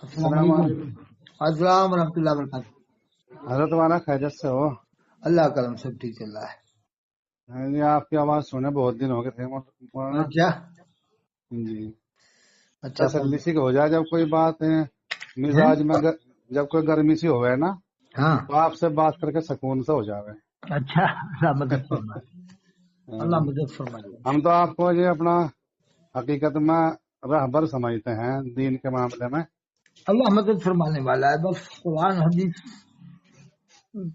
السلام السلام علیکم۔ السلام ورحمۃ اللہ وبرکاتہ۔ حضرت والا خیریت سے ہو؟ اللہ کا کرم سب ٹھیک چل رہا ہے۔ جی آپ کی آواز سنے بہت دن ہو گئے تھے مولانا اچھا جی۔ اچھا تسلی سی ہو جائے جب کوئی بات ہے ہیں؟ مزاج میں جب کوئی گرمی سی ہوئے نا ہاں تو آپ سے بات کر کے سکون سے ہو جاوے۔ اچھا، اللہ مدد فرمائے، اللہ مدد فرمائے۔ ہم تو آپ کو یہ اپنا حقیقت میں رہبر سمجھتے ہیں دین کے معاملے میں۔ اللہ مدد فرمانے والا ہے، بس قرآن حدیث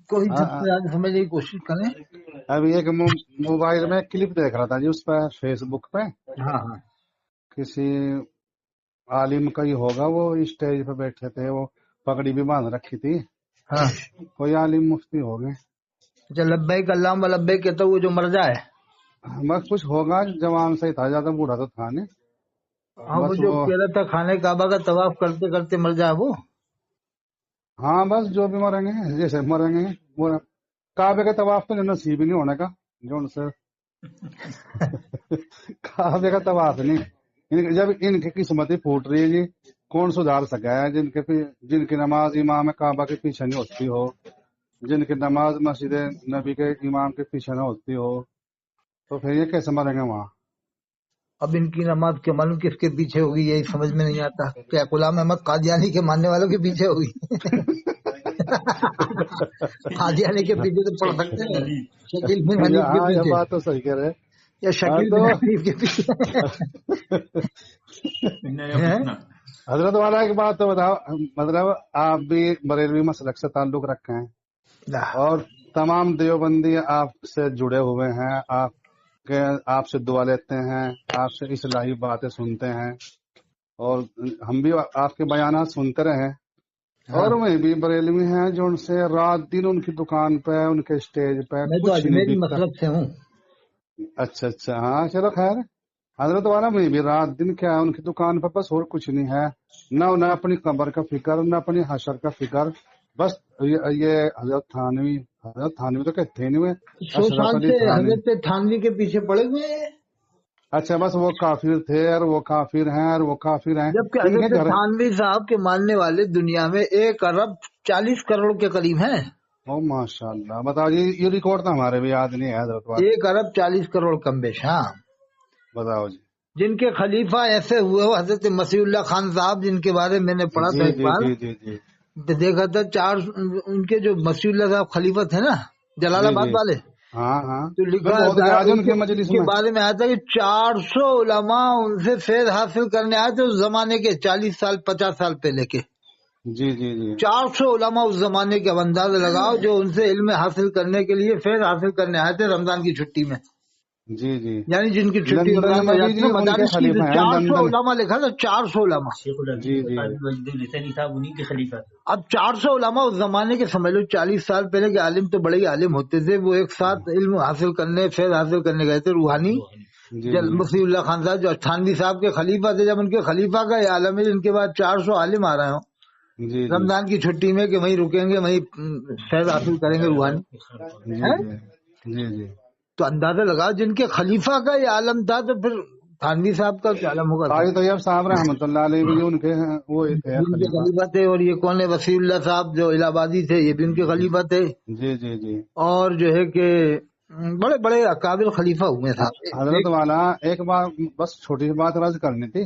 کو ہی سب سے زیادہ سمجھنے کی کوشش کریں۔ ابھی ایک موبائل میں کلپ دیکھ رہا تھا جی، اس پہ فیس بک پہ ہاں ہاں کسی عالم کا ہی ہوگا، وہ اسٹیج پہ بیٹھے تھے، وہ پگڑی بھی باندھ رکھی تھی، ہاں، کوئی عالم مفتی ہو گئے، اچھا لبیک اللہم لبیک کہتا وہ جو مر جائے، بس کچھ ہوگا، جوان سے ہی تھا، زیادہ بوڑھا تو تھا نہیں، ہاں وہ بس جو وہ کہہ رہا تھا خانہ کعبہ کا طواف کرتے کرتے مر جائے وہ۔ ہاں بس جو بھی مریں گے جیسے مریں گے وہ کعبے کے طواف تو نصیب ہی نہیں ہونے کا، جو ان سے کعبے کا طواف نہیں، جب ان کی قسمت ہی پھوٹ رہی ہے جی، کون سدھار سکا ہے؟ جن کی نماز امام کعبہ کے پیچھے نہیں ہوتی ہو، جن کی نماز مسجد نبی کے امام کے پیچھے نہ ہوتی ہو، تو پھر یہ کیسے مریں گے وہاں؟ اب ان کی نماز کے معلوم کس کے پیچھے ہوگی، یہی سمجھ میں نہیں آتا۔ کیا غلام احمد قادیانی کے ماننے والوں کے پیچھے ہوگی؟ قادیانی کے پیچھے تو پڑھ سکتے ہیں، شکیل بن حنیف کے ہاں یہ پیچھے بات تو صحیح کہہ رہے ہیں۔ یا شکیل تو بن حنیف کے پیچھے ہیں؟ حضرت والا ایک بات تو بتاؤ، مطلب آپ بھی بریلوی مسلک سے تعلق رکھے ہیں اور تمام دیوبندی آپ سے جڑے ہوئے ہیں، آپ سے دعا لیتے ہیں، آپ سے اصلاحی باتیں سنتے ہیں، اور ہم بھی آپ کے بیانات سنتے رہے، اور میں بھی بریلوی ہیں جو ان سے رات دن ان کی دکان پہ ان کے اسٹیج پہ میں تو کچھ نہیں اجمیری بکتا۔ مسلک سے ہوں۔ اچھا اچھا، ہاں چلو خیر، حضرت والا میں بھی رات دن کیا ہے ان کی دکان پہ بس اور کچھ نہیں ہے، نہ انہیں اپنی قبر کا فکر، نہ اپنی حشر کا فکر، بس یہ حضرت تھانوی تو کہتے ہیں نہیں، 100 اشرف سال علی سے تھانوی، حضرت تھانوی کے پیچھے پڑے ہوئے ہیں، اچھا بس وہ کافر تھے اور وہ کافر ہیں اور وہ کافر ہیں، جبکہ ان کے حضرت گھر تھانوی صاحب کے ماننے والے دنیا میں 1 ارب 40 کروڑ کے قریب ہیں۔ او ماشاء اللہ، بتاؤ یہ ریکارڈ تو ہمارے بھی یاد نہیں ہے حضرت والا، 1 ارب 40 کروڑ کم بیش، ہاں۔ بتاؤ جی۔ جن کے خلیفہ ایسے ہوئے ہو حضرت مسیح اللہ خان صاحب، جن کے بارے میں نے پڑھا جی تھا ایک جی بار، جی جی جی تو دیکھا تھا ان کے جو مسیح اللہ صاحب خلیفہ تھے نا جلال جی آباد جی، والے، ہاں ہاں، تو میں لکھا بہت تھا گیا ان ان کی مجلس کے میں، بارے میں آیا تھا کہ 400 علماء ان سے فیض حاصل کرنے آئے تھے اس زمانے کے، 40 سال 50 سال پہلے کے۔ جی جی جی 400 علماء اس زمانے کے، اب اندازہ لگاؤ، جو ان سے علم حاصل کرنے کے لیے فیض حاصل کرنے آئے تھے رمضان کی چھٹی میں، جی جی، یعنی جن کی چھٹی لندن رمضان میں میں بھی جاتی جی ہے ان کے مدارس کی، تو خلیفہ ہیں 400 لندن، علماء لکھا تھا، 400 علماء۔ جی جی اب 400 علماء اس زمانے کے، سمجھ لو 40 سال پہلے کے عالم تو بڑے ہی عالم ہوتے تھے، وہ ایک ساتھ علم حاصل کرنے، فیض حاصل کرنے گئے تھے، روحانی۔ جی مسیح اللہ خان صاحب جو تھانوی صاحب کے خلیفہ تھے، جب ان کے خلیفہ کا یہ عالم ہے، ان کے بعد 400 عالم آ رہے ہوں جی جی رمضان کی چھٹی میں کہ وہیں رکیں گے، وہیں فیض حاصل کریں گے روحانی، جی ہیں؟ جی جی، تو اندازہ لگاؤ جن کے خلیفہ کا یہ عالم تھا، تو پھر تھانوی صاحب کا کیا عالم ہوگا قاضی طیب صاحب رحمۃ اللہ علیہ بھی ان کے وہ تھے جن کے خلیفہ، خلیفہ تھے۔ اور یہ کون ہے، وسیع اللہ صاحب جو الہ آبادی تھے، یہ بھی ان کے خلیفہ تھے۔ جی جی جی، اور جو ہے کہ بڑے بڑے اکابر خلیفہ ہوئے صاحب۔ حضرت والا ایک بار بس چھوٹی سی بات عرض کرنی تھی،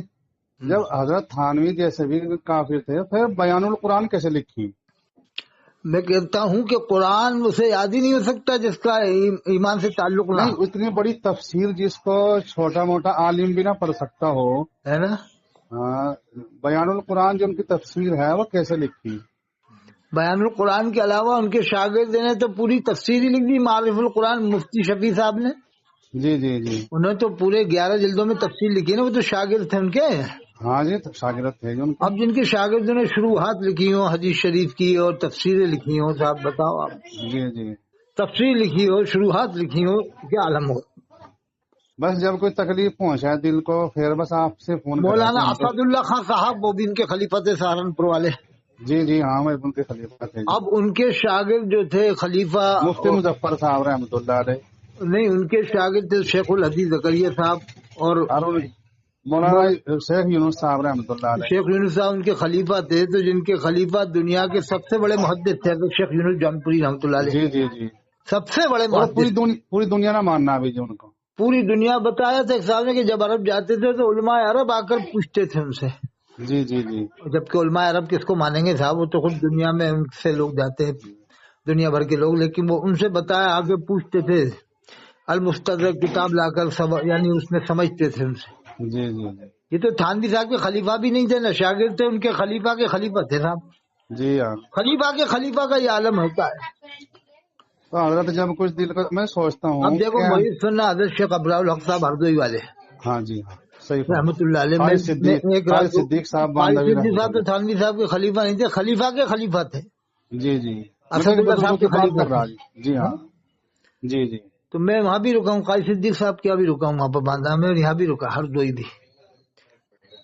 جب حضرت تھانوی جیسے بھی کافر تھے پھر بیان القرآن کیسے لکھی؟ میں کہتا ہوں کہ قرآن اسے یاد ہی نہیں ہو سکتا جس کا ایمان سے تعلق نہ نہیں، اتنی بڑی تفسیر جس کو چھوٹا موٹا عالم بھی نہ پڑھ سکتا ہو، ہے نا۔ بیان القرآن جو ان کی تفسیر ہے وہ کیسے لکھی؟ بیان القرآن کے علاوہ ان کے شاگرد نے تو پوری تفسیر ہی لکھ دی، معارف القرآن مفتی شفیع صاحب نے، جی جی جی، انہوں نے تو پورے 11 جلدوں میں تفسیر لکھی نا، وہ تو شاگرد تھے ان کے۔ ہاں جی، شاگرد تھے جو ان کے، اب جن کے شاگردوں نے شروحات لکھی ہوں حدیث شریف کی اور تفسیریں لکھی ہوں، صاحب بتاؤ آپ، جی جی، تفسیر لکھی ہو، شروحات لکھی ہو، کیا عالم ہو۔ بس جب کوئی تکلیف پہنچا دل کو پھر بس آپ سے فون کرا کہ مولانا ہم تو، اسد اللہ خان صاحب وہ بھی ان کے خلیفہ تھے سہارنپور والے۔ جی جی ہاں میں ان کے خلیفہ تھے جی، اب ان کے شاگرد جو تھے خلیفہ، مفتی مظفر صاحب رحمۃ اللہ علیہ، نہیں ان کے شاگرد تھے شیخ الحدیث زکریا صاحب، اور مولانا شیخ یونس صاحب رحمتullah علیہ. شیخ یونس صاحب ان کے خلیفہ تھے، تو جن کے خلیفہ دنیا کے سب سے بڑے محدث تھے تو شیخ یونس جونپوری رحمۃ اللہ علیہ، جی جی جی. سب سے بڑے اور محدث. پوری دنیا نہ ماننا بھی جی ان کو. پوری دنیا بتایا تھا ایک صاحب نے کہ جب عرب جاتے تھے تو علماء عرب آ کر پوچھتے تھے ان سے، جی جی جی. جبکہ علماء عرب کس کو مانیں گے صاحب، وہ تو خود دنیا میں ان سے لوگ جاتے ہیں، دنیا بھر کے لوگ، لیکن وہ ان سے بتایا آگے پوچھتے تھے، المستدرک کتاب لا کر یعنی اس میں سمجھتے تھے ان سے. جی جی یہ تو تھانوی صاحب کے خلیفہ بھی نہیں تھے نہ شاگرد تھے، ان کے خلیفہ کے خلیفہ تھے صاحب. جی. ہاں. خلیفہ کے خلیفہ کا یہ عالم ہوتا ہے. تو حضرت جب کچھ دل کا میں سوچتا ہوں اب دیکھو کہ محیط سننا حضرت شیخ ابرار الحق صاحب ہردوئی والے ہاں جی ہاں صحیح رحمۃ اللہ علیہ، قاری صدیق ایک رات کو صدیق صاحب قاری باندھوی صدیق صاحب رحمۃ تو تھانوی صاحب کے خلیفہ نہیں تھے، خلیفہ کے خلیفہ تھے. اللہ. جی جی. اسد اللہ صاحب کے کی بات خلیفہ کر رہا تھے. جی. جی ہاں. جی جی. تو میں وہاں بھی رکا ہوں، قاری صدیق صاحب کیا بھی رکا ہوں وہاں پر باندھا میں، اور یہاں بھی رکا ہردوئی بھی.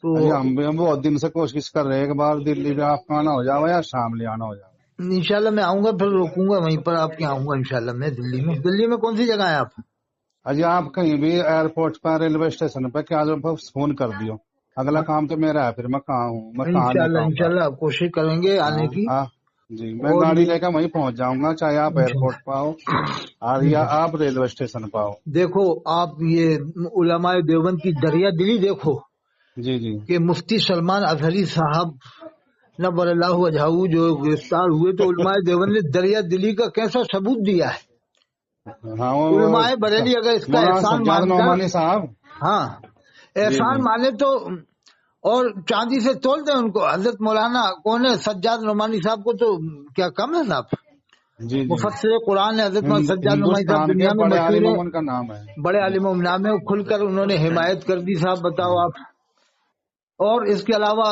تو ہم بہت دن سے کوشش کر رہے ہیں ایک بار دلی میں آپ کا آنا ہو جاؤ یا شاملی آنا ہو جاؤ. انشاءاللہ میں آؤں گا، پھر رکوں گا وہیں پر آپ کے، آؤں گا انشاءاللہ میں دلی میں. دلی میں کون سی جگہ ہے آپ؟ اجی آپ کہیں بھی ایئرپورٹ پر ریلوے اسٹیشن پہ کیا فون کر دیو، اگلا کام تو میرا ہے، پھر میں کہاں ہوں، میں کہاں لے کے آؤں گا. انشاءاللہ آپ کوشش کریں گے آنے کی. جی میں اور گاڑی لے کر وہیں پہنچ جاؤں گا، چاہے آپ ایئرپورٹ پہ آؤ اور یا آپ ریلوے اسٹیشن پہ آؤ. دیکھو آپ یہ علماء دیوبند کی دریا دلی دیکھو جی جی. کہ مفتی سلمان اظہری صاحب نور اللہ وجہہ جو گرفتار ہوئے تو علماء دیوبند نے دریا دلی کا کیسا ثبوت دیا ہے. ہاں علماء بریلی اگر اس کا مولانا احسان سجاد مان کر، نعمانی صاحب. ہاں احسان مانے تو اور چاندی سے تول دیں ان کو. حضرت مولانا کون ہے سجاد نعمانی صاحب کو تو کیا کم ہے صاحب، جی جی. مفسر قرآن ہے حضرت مولانا سجاد نعمانی صاحب، ہندوستان کے دنیا میں بڑے مشہور عالموں ہے، میں ان کا نام ہے. بڑے عالم نام ہے، کھل کر انہوں نے حمایت کر دی صاحب، بتاؤ آپ. اور اس کے علاوہ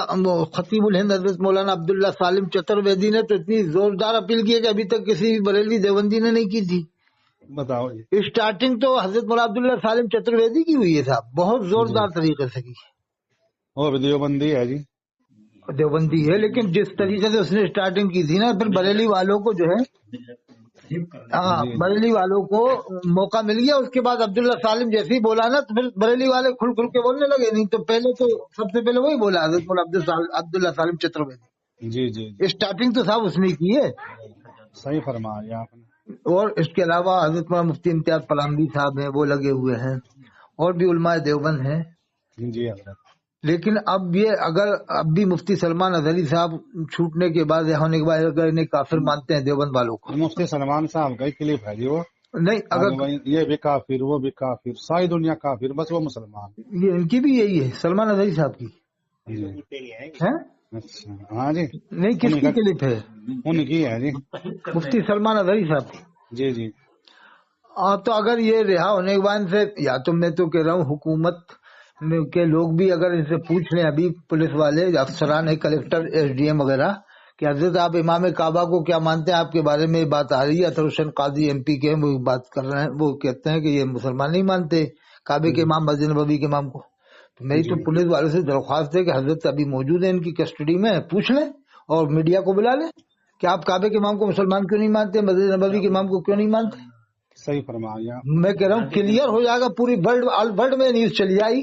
خطیب الہند حضرت مولانا عبداللہ سالم چترویدی نے تو اتنی زوردار اپیل کی ہے کہ ابھی تک کسی بھی بریلوی دیوبندی نے نہیں کی تھی. بتاؤ. اسٹارٹنگ تو حضرت مولانا عبداللہ سالم چترویدی کی ہوئی ہے صاحب، بہت زوردار طریقے سے کی. وہ بھی دیوبندی ہے جی، دیوبندی ہے، لیکن جس طریقے سے اس نے اسٹارٹنگ کی تھی نا، پھر بریلی والوں کو جو ہے بریلی والوں کو موقع مل گیا. اس کے بعد عبداللہ سالم جیسے ہی بولا نا تو پھر بریلی والے کھل کھل کے بولنے لگے. نہیں تو پہلے تو سب سے پہلے وہی بولا حضرت مولانا عبداللہ سالم چترویدی. جی جی. اسٹارٹنگ تو صاحب اس نے کی ہے. صحیح فرمایا آپ نے. اور اس کے علاوہ حضرت مولانا مفتی امتیاز پلامبی صاحب ہیں، وہ لگے ہوئے ہیں، اور بھی علماء دیوبند ہیں. جی حضرت. لیکن اب یہ اگر اب بھی مفتی سلمان اظہری صاحب چھوٹنے کے بعد یا ہونے کے بعد اگر انہیں کافر مانتے ہیں دیوبند والوں کو، مفتی سلمان صاحب کا کلپ ہے جی، وہ نہیں اگر یہ بھی کافر وہ بھی کافر، ساری دنیا کافر، بس وہ مسلمان. یہ ان کی بھی یہی ہے سلمان اظہری صاحب کی ہے. اچھا ہاں جی. نہیں کس کی کلپ ہے؟ ان کی ہے جی. مفتی سلمان اظہری صاحب کی. جی جی. تو اگر یہ رہا ہونے کے بعد سے، یا تو میں تو کہہ رہا ہوں حکومت کے لوگ بھی اگر ان سے پوچھ لیں، ابھی پولیس والے افسران ہے، کلیکٹر ایس ڈی ایم وغیرہ، کہ حضرت آپ امام کعبہ کو کیا مانتے ہیں، آپ کے بارے میں بات آ رہی ہے. اطہر حسین قاضی ایم پی کے وہ بات کر رہے ہیں، وہ کہتے ہیں کہ یہ مسلمان نہیں مانتے کعبے کے امام مسجد نبوی کے امام کو. تو میری تو پولیس والوں سے درخواست ہے کہ حضرت ابھی موجود ہے ان کی کسٹڈی میں، پوچھ لیں اور میڈیا کو بلا لیں کہ آپ کعبے کے امام کو مسلمان کیوں نہیں مانتے، مسجد نبوی کے امام کو کیوں نہیں مانتے. صحیح فرمایا. میں کہہ رہا ہوں کلیئر ہو جائے گا، پوری ورلڈ میں نیوز چلی جائے گی.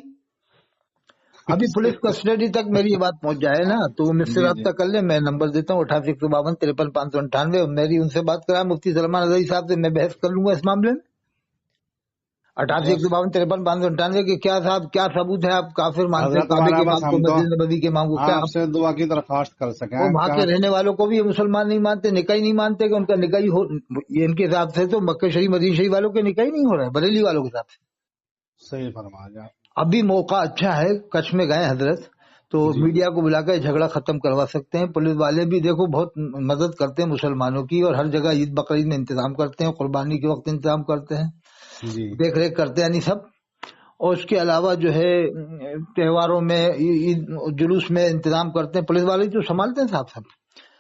ابھی پولیس کسٹڈی تک میری یہ بات پہنچ جائے نا تو وہ مجھ سے رابطہ کر لیں. میں نمبر دیتا ہوں 8852535598. میری ان سے بات کرا مفتی سلمان اظہری صاحب سے، میں بحث کر لوں گا اس معاملے میں. 8852535598 کہ کیا صاحب کیا ثبوت ہے، آپ کافر مانتے ہیں کعبے کے امام کو، مسجد نبوی کے امام کو، کیا آپ سے دعا کی درخواست کر سکیں. وہ وہاں کے رہنے والوں کو بھی یہ مسلمان نہیں مانتے، نکاح نہیں مانتے کہ ان کا نکاح ہو. یہ ان کے حساب سے تو مکہ شریف مدینہ شریف والوں کے نکاح نہیں ہو رہا ہے، بریلی والوں کے حساب سے. صحیح فرمایا. ابھی موقع اچھا ہے، کچھ میں گئے حضرت تو میڈیا کو بلا کر جھگڑا ختم کروا سکتے ہیں. پولیس والے بھی دیکھو بہت مدد کرتے ہیں مسلمانوں کی، اور ہر جگہ عید بقرعید میں انتظام کرتے ہیں، قربانی کے وقت انتظام کرتے ہیں، دیکھ ریکھ کرتے ہیں یعنی سب. اور اس کے علاوہ جو ہے تہواروں میں جلوس میں انتظام کرتے ہیں، پولیس والے جو سنبھالتے ہیں صاحب سب.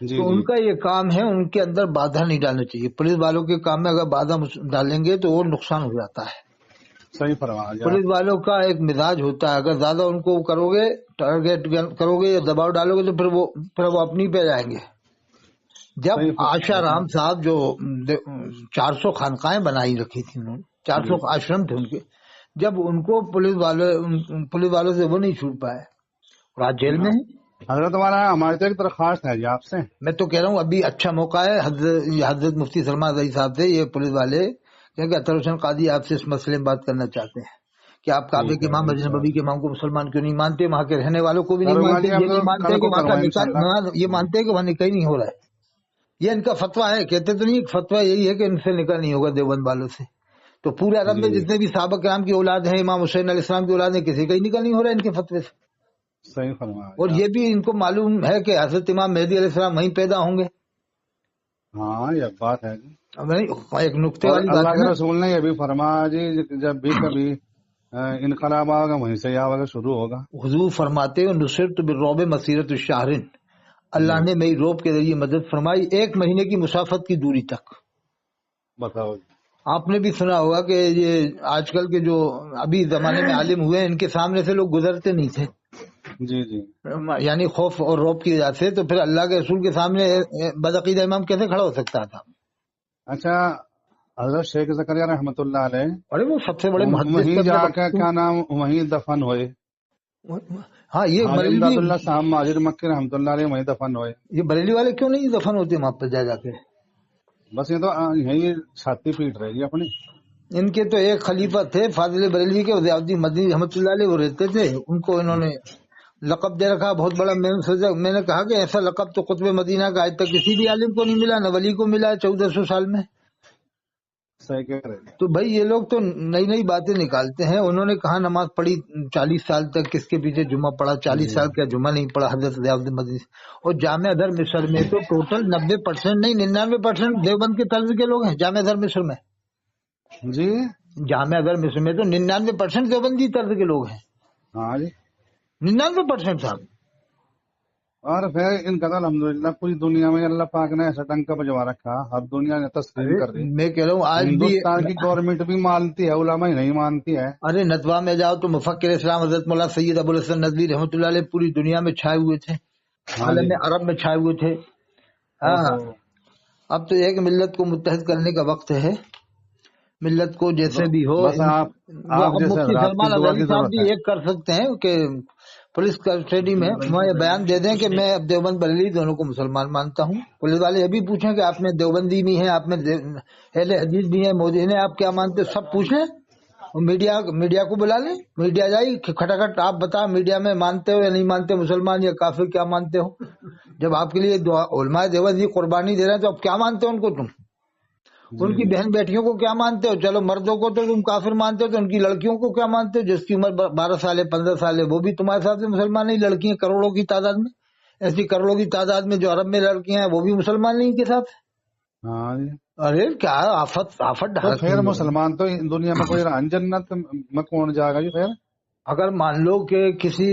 تو ان کا یہ کام ہے، ان کے اندر بادھا نہیں ڈالنا چاہیے. پولیس والوں کے کام میں اگر بادھا ڈالیں گے تو اور نقصان ہو جاتا ہے. صحیح فرمایا. پولیس والوں کا ایک مزاج ہوتا ہے، اگر زیادہ ان کو کرو گے، ٹارگیٹ کرو گے یا دباؤ ڈالو گے تو پھر وہ اپنی پہ جائیں گے. جب آشا رام صاحب جو 400 خانقاہیں بنائی رکھی تھی انہوں نے، 400 آشرم تھے ان کے، جب ان کو پولیس والوں سے وہ نہیں چھوٹ پائے اور آج جیل میں ہے۔ حضرت والا ہماری تو ایک درخواست ہے جی آپ سے، میں تو کہہ رہا ہوں ابھی اچھا موقع ہے حضرت مفتی سلمان رضی صاحب سے یہ پولیس والے کہ اطہر حسین قادری آپ سے اس مسئلے میں بات کرنا چاہتے ہیں کہ آپ کعبے کے امام مسجد نبوی کے امام کو مسلمان کیوں نہیں مانتے، وہاں کے رہنے والوں کو بھی نہیں مانتے، یہ نہیں مانتے کہ وہاں کا نکاح، یہ مانتے ہیں کہ وہاں نکاح نہیں ہو رہا ہے، یہ ان کا فتویٰ ہے، کہتے تو نہیں، فتویٰ یہی ہے کہ ان سے نکاح نہیں ہوگا دیوبند والوں سے۔ تو پورے عرب میں جتنے بھی صحابہ کرام کی اولاد ہیں، امام حسین علیہ السلام کی اولاد ہیں، کسی کا ہی نکاح نہیں ہو رہا ہے ان کے فتوے سے۔ صحیح فرمایا۔ اور یہ بھی ان کو معلوم ہے کہ حضرت امام مہدی علیہ السلام وہیں پیدا ہوں گے۔ ہاں یہ بات ہے جی، ایک نقطے والی بات اللہ ہے کے نا، رسول نے یہ بھی فرمایا جی جب بھی کبھی انقلاب آگا وہیں سے آگے شروع ہوگا۔ حضور فرماتے ہو نصرت بالرعب مسیرت الشہرن، اللہ نے میری روب کے ذریعے مدد فرمائی 1 مہینے کی مسافت کی دوری تک۔ بتاؤ جی۔ آپ نے بھی سنا ہوگا کہ یہ آج کل کے جو ابھی زمانے میں عالم ہوئے ہیں ان کے سامنے سے لوگ گزرتے نہیں تھے، جی جی یعنی خوف اور رعب کی وجہ سے، تو پھر اللہ کے رسول کے سامنے بدعقیدہ امام کیسے کھڑا ہو سکتا تھا؟ اچھا حضرت شیخ زکریا رحمۃ اللہ علیہ ارے وہ سب سے بڑے محدث وہیں جا کے کیا نام وہیں دفن ہوئے، ہاں یہ امداد بریلوی، اللہ صاحب ماجد مکی رحمۃ اللہ علیہ وہیں دفن ہوئے۔ یہ بریلی والے کیوں نہیں دفن ہوتے وہاں پر جا کے؟ بس یہ تو یہی چھاتی پیٹ رہے گی اپنی۔ ان کے تو ایک خلیفہ تھے فاضل بریلوی کے، ضیاءالدین مدنی رحمۃ اللہ علیہ، وہ رہتے تھے، ان کو انہوں نے لقب دے رکھا بہت بڑا۔ میں نے کہا کہ ایسا لقب تو قطب مدینہ کا آج تک کسی بھی عالم کو نہیں ملا، نہ ولی کو ملا 1400 سال میں۔ صحیح کہہ رہے ہیں۔ تو بھائی یہ لوگ تو نئی نئی باتیں نکالتے ہیں۔ انہوں نے کہا نماز پڑھی 40 سال تک، کس کے پیچھے جمعہ پڑھا 40 سال کا جمعہ نہیں پڑھا حضرت ضیاءالدین مدنی۔ اور جامعہ ازہر مصر میں تو ٹوٹل 90% نہیں 99% دیوبند کے طرز کے لوگ ہیں جامعہ ازہر مصر میں۔ جی جامعہ ازہر مصر میں تو 99% دیوبندی طرز کے لوگ ہیں، ہاں جی، 99% صاحب۔ اور پھر ان کا الحمدللہ پوری دنیا میں اللہ پاک نے ایسا ڈنکا بجوا رکھا، ہر دنیا نے تسلیم کر دی۔ میں کہہ رہا ہوں آج بھی ہندوستان کی گورنمنٹ بھی مانتی ہے، علماء ہی نہیں مانتی ہے۔ ارے ندوہ میں جاؤ تو مفکر اسلام حضرت مولانا سید ابو الحسن ندوی رحمۃ اللہ علیہ پوری دنیا میں چھائے ہوئے تھے، عالم عرب میں چھائے ہوئے تھے۔ ہاں اب تو ایک ملت کو متحد کرنے کا وقت ہے، ملت کو جیسے بھی ہو۔ بس آپ مفتی سلمان ازہری صاحب بھی ایک کر سکتے ہیں کہ پولیس کسٹڈی میں وہ یہ بیان دے دیں کہ میں اب دیوبند بریلوی دونوں کو مسلمان مانتا ہوں۔ پولیس والے یہ بھی پوچھیں کہ آپ میں دیوبندی بھی ہیں، آپ میں اہل حدیث بھی ہیں، مودی نے آپ کیا مانتے، سب پوچھ لیں۔ میڈیا کو بلا لیں، میڈیا جائی کھٹاکھٹ آپ بتا میڈیا میں مانتے ہو یا نہیں مانتے، مسلمان یا کافر کیا مانتے ہو؟ جب آپ کے لیے علماء دیوبند یہ قربانی دے رہے ہیں تو اب کیا مانتے ہو ان کو تم؟ ان کی بہن بیٹیوں کو کیا مانتے ہو؟ چلو مردوں کو تو تم کافر مانتے ہو، تو ان کی لڑکیوں کو کیا مانتے ہو جس کی عمر 12 سال ہے 15 سال ہے، وہ بھی تمہارے ساتھ مسلمان نہیں؟ لڑکیاں کروڑوں کی تعداد میں، ایسی کروڑوں کی تعداد میں جو عرب میں لڑکیاں ہیں وہ بھی مسلمان نہیں ان کے ساتھ۔ ہاں جی، ارے کیا آفت تو پھر مسلمان تو دنیا میں کوئی جنت میں کون جائے گا جی؟ پھر اگر مان لو کہ کسی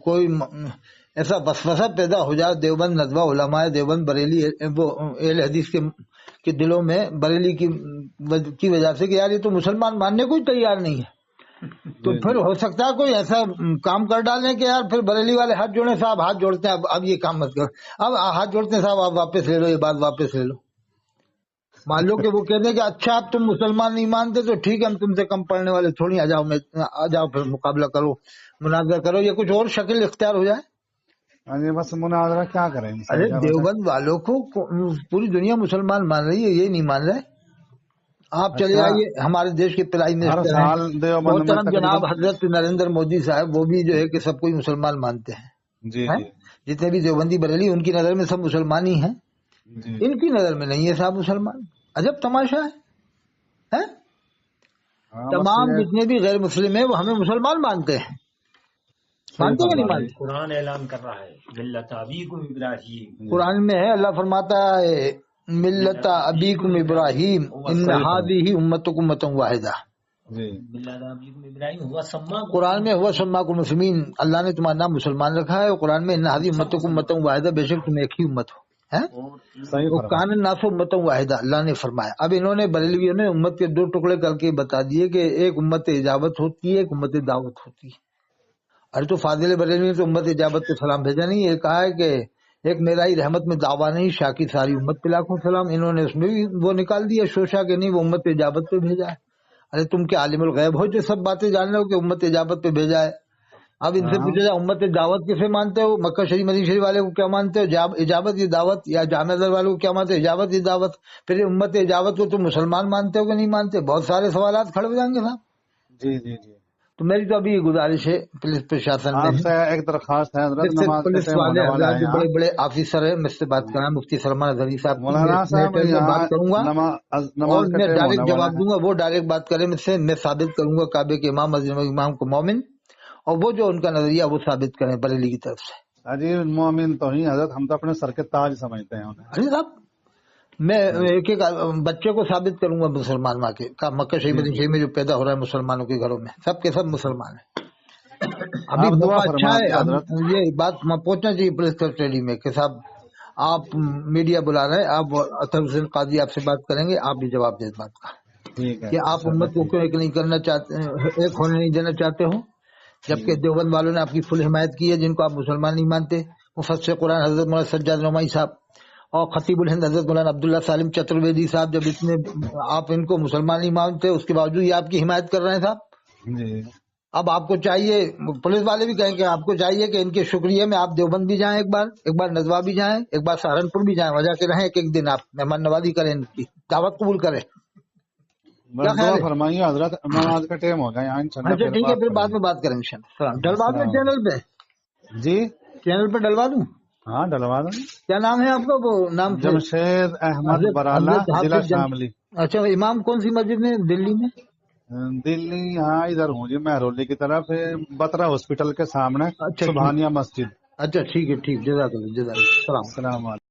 کوئی ایسا وسوسہ پیدا ہو جائے دیوبند ندوہ علماء دیوبند بریلی وہ اہل حدیث کے دلوں میں بریلی کی وجہ سے کہ یار یہ تو مسلمان ماننے کو ہی تیار نہیں ہے، تو پھر ہو سکتا ہے کوئی ایسا کام کر ڈالیں کہ یار پھر بریلی والے ہاتھ جوڑیں، صاحب ہاتھ جوڑتے ہیں اب یہ کام مت کرو، اب ہاتھ جوڑتے ہیں صاحب آپ واپس لے لو، یہ بات واپس لے لو۔ مان لو کہ وہ کہتے ہیں کہ اچھا اب تم مسلمان نہیں مانتے تو ٹھیک ہے ہم تم سے کم پڑھنے والے تھوڑی، آ جاؤ پھر مقابلہ کرو، مناظرہ کرو، یا کچھ اور شکل اختیار ہو جائے۔ بس مناظرہ کیا کریں؟ ارے دیوبند والوں کو پوری دنیا مسلمان مان رہی ہے، یہ نہیں مان رہے۔ آپ چلے جائیے ہمارے دیش کے پرائم منسٹر ہیں محترم جناب حضرت نریندر مودی صاحب، وہ بھی جو ہے کہ سب کوئی مسلمان مانتے ہیں، جتنے بھی دیوبندی بریلی ان کی نظر میں سب مسلمان ہی ہیں، ان کی نظر میں نہیں ہے صاحب مسلمان۔ عجب تماشا ہے، تمام جتنے بھی غیر مسلم ہیں وہ ہمیں مسلمان مانتے ہیں، مانتے ہیں کہ نہیں مانتے؟ قرآن اعلان کر رہا ہے ملت ابیکم ابراہیم، قرآن میں ہے، اللہ فرماتا ہے ملت ابیکم ابراہیم ان ھذہ امتکم امۃ واحدہ، ملت ابیکم ابراہیم ہوا سماکم، قرآن میں ہوا سماکم المسلمین، اللہ نے تمہارا نام مسلمان رکھا ہے، اور قرآن میں ان ھذہ امتکم امۃ واحدہ، بے شک تم ایک ہی امت ہو، کان الناس امۃ واحدہ اللہ نے فرمایا۔ اب انہوں نے بریلویوں نے امت کے 2 ٹکڑے کر کے بتا دیے کہ ایک امت اجابت ہوتی ہے، ایک امت دعوت ہوتی ہے۔ ارے تو فاضل بریلوی نے تو امت اجابت کو سلام بھیجا نہیں، یہ کہا ہے کہ ایک میرا ہی رحمت میں دعویٰ نہیں شاکی ساری امت پہ لاکھوں سلام، انہوں نے اس میں بھی وہ نکال دیا شوشا کہ نہیں وہ امت اجابت پہ بھیجا ہے۔ ارے تم کیا عالم الغیب ہو جو سب باتیں جان رہے ہو کہ امت اجابت پہ بھیجا ہے؟ اب ان سے پوچھا جائے امت دعوت کسے مانتے ہو؟ مکہ شریف مدینہ شریف والے کو کیا مانتے ہو؟ اجابت یہ دعوت، یا جامعہ ازہر والے کو کیا مانتے ہو؟ اجابت یہ دعوت۔ پھر امت اجابت کو تم مسلمان مانتے ہو کہ نہیں مانتے؟ بہت سارے سوالات کھڑے ہو جائیں گے صاحب۔ جی جی جی تو میری تو ابھی یہ گزارش ہے پولیس پرشاسن میں آپ سے ایک درخواست ہے حضرت، جس سے نماز کا پولیس ٹائم والے ہونے والا حضرات ہے جو یہاں۔ بڑے بڑے آفیسر ہیں مجھ سے بات کریں، مفتی سلمان اظہری صاحب کی، مولانا صاحب میں یہاں بات کروں گا نماز اور کا میں ٹائم ہونے ڈائریکٹ والا جواب ہے۔ دوں گا۔ وہ ڈائریکٹ بات کرے مجھ سے، میں ثابت کروں گا کعبے کے امام امام کو مومن، اور وہ جو ان کا نظریہ وہ ثابت کریں بریلی کی طرف سے۔ عجیب مومن تو ہی حضرت، ہم تو اپنے سر کے تاج سمجھتے ہیں انہیں۔ ارے صاحب میں ایک ایک بچے کو ثابت کروں گا مسلمان ماں کے، مکہ شریف مدینہ شریف میں جو پیدا ہو رہا ہے مسلمانوں کے گھروں میں، سب کے سب مسلمان ہیں۔ ابھی آپ دعا موقع اچھا فرما ہے، دیے اب حضرت۔ یہ بات پہنچنا چاہیے پولیس کسٹڈی میں کہ صاحب آپ میڈیا بلا رہے ہیں، آپ اطہر حسین قاضی آپ سے بات کریں گے، آپ بھی جواب دیں اس بات کا ٹھیک ہے کہ آپ انشاءاللہ، امت کو کیوں ایک نہیں کرنا چاہتے، ایک ہونے نہیں دینا چاہتے ہو، جبکہ دیوبند والوں نے آپ کی فل حمایت کی ہے جن کو آپ مسلمان نہیں مانتے۔ مفسر قرآن حضرت مولانا سجاد نعمانی صاحب اور خطیب الہند حضرت مولانا عبداللہ سالم چترویدی صاحب، جب اتنے آپ ان کو مسلمان نہیں مانتے اس کے باوجود یہ آپ کی حمایت کر رہے ہیں صاحب۔ جی اب آپ کو چاہیے، پولیس والے بھی کہیں کہ آپ کو چاہیے کہ ان کے شکریہ میں آپ دیوبند بھی جائیں، ایک بار نزوا بھی جائیں، ایک بار سہارنپور بھی جائیں، وجہ کے رہیں ایک دن آپ مہمان نوازی کریں، ان کی دعوت قبول کریں۔ کیا بس خیال دعا ہے؟ فرمائیے حضرت، نماز کا ٹائم ہو گیا یہاں، انشاءاللہ اچھا پھر ٹھیک ہے، بات پھر کریں بعد گے۔ میں بات کریں انشاءاللہ۔ ڈلوا دوں السلام چینل پہ، علیکم۔ جی چینل پہ ڈلوا دوں۔ ہاں ڈلوا دیں۔ کیا نام ہے آپ کا؟ وہ نام سے جمشید احمد حضرت برالا، ضلع حافظ شاملی، اچھا امام کون سی مسجد میں دلی میں؟ دلی۔ یہاں ادھر ہوں جی، مہرولی کی طرف، بترا ہاسپٹل کے سامنے، اچھا ٹھیک، سبحانیہ مسجد۔ اچھا ٹھیک ہے، ٹھیک، جزاک اللہ، جزاک اللہ، السلام۔ السلام علیکم۔